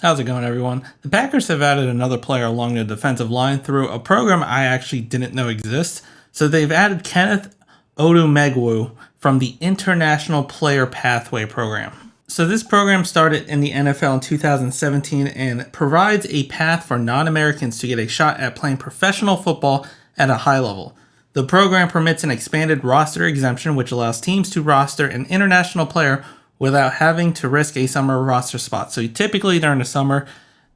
How's it going, everyone? The Packers have added another player along the defensive line through a program I actually didn't know exists. So they've added Kenneth Odumegwu from the International Player Pathway program. So this program started in the NFL in 2017 and provides a path for non-Americans to get a shot at playing professional football at a high level. The program permits an expanded roster exemption, which allows teams to roster an international player without having to risk a summer roster spot. So typically during the summer,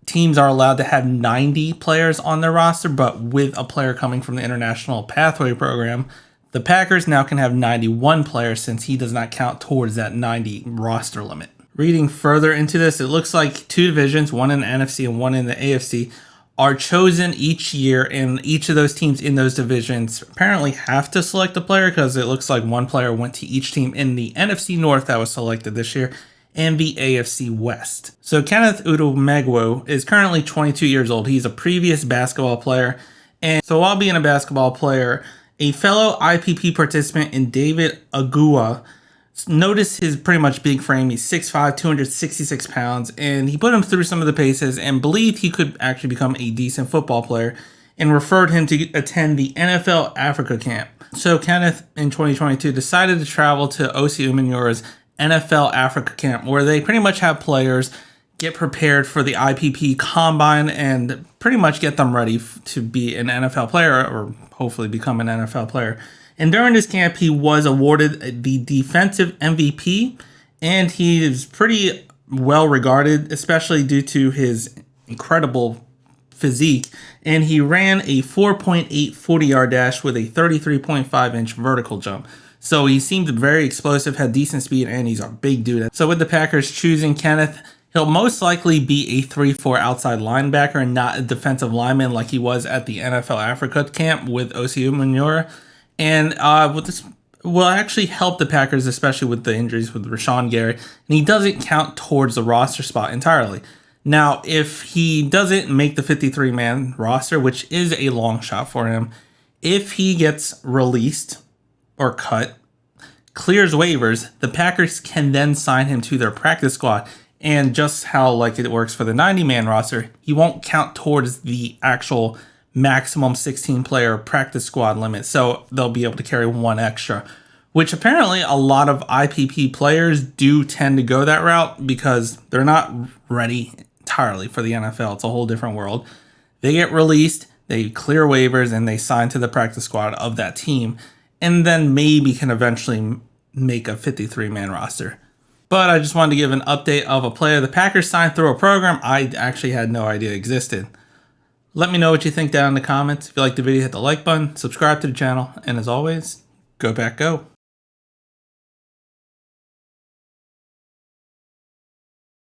teams are allowed to have 90 players on their roster, but with a player coming from the International Pathway program, the Packers now can have 91 players since he does not count towards that 90 roster limit. Reading further into this, it looks like two divisions, one in the NFC and one in the AFC, are chosen each year, and each of those teams in those divisions apparently have to select a player because it looks like one player went to each team in the NFC North that was selected this year and the AFC West. So Kenneth Odumegwu is currently 22 years old. He's a previous basketball player, and so while being a basketball player, a fellow IPP participant in David Agua noticed his pretty much big frame. He's 6'5", 266 pounds, and he put him through some of the paces and believed he could actually become a decent football player and referred him to attend the NFL Africa camp. So Kenneth, in 2022, decided to travel to Osi Umenyora's NFL Africa camp, where they pretty much have players get prepared for the IPP combine and pretty much get them ready to be an NFL player or hopefully become an NFL player. And during this camp, he was awarded the defensive MVP, and he is pretty well regarded, especially due to his incredible physique. And he ran a 4.8 40-yard dash with a 33.5-inch vertical jump. So he seemed very explosive, had decent speed, and he's a big dude. So with the Packers choosing Kenneth, he'll most likely be a 3-4 outside linebacker and not a defensive lineman like he was at the NFL Africa camp with Osi Umenyora. And this will actually help the Packers, especially with the injuries with Rashawn Gary. And he doesn't count towards the roster spot entirely. Now, if he doesn't make the 53-man roster, which is a long shot for him, if he gets released or cut, clears waivers, the Packers can then sign him to their practice squad. And just how like it works for the 90-man roster, he won't count towards the actual maximum 16-player practice squad limit, so they'll be able to carry one extra, which apparently a lot of IPP players do tend to go that route because they're not ready entirely for the NFL. It's a whole different world. They get released, they clear waivers, and they sign to the practice squad of that team, and then maybe can eventually make a 53-man roster. But I just wanted to give an update of a player the Packers signed through a program I actually had no idea existed. Let me know what you think down in the comments. If you liked the video, hit the like button, subscribe to the channel, and as always, go Pack Go.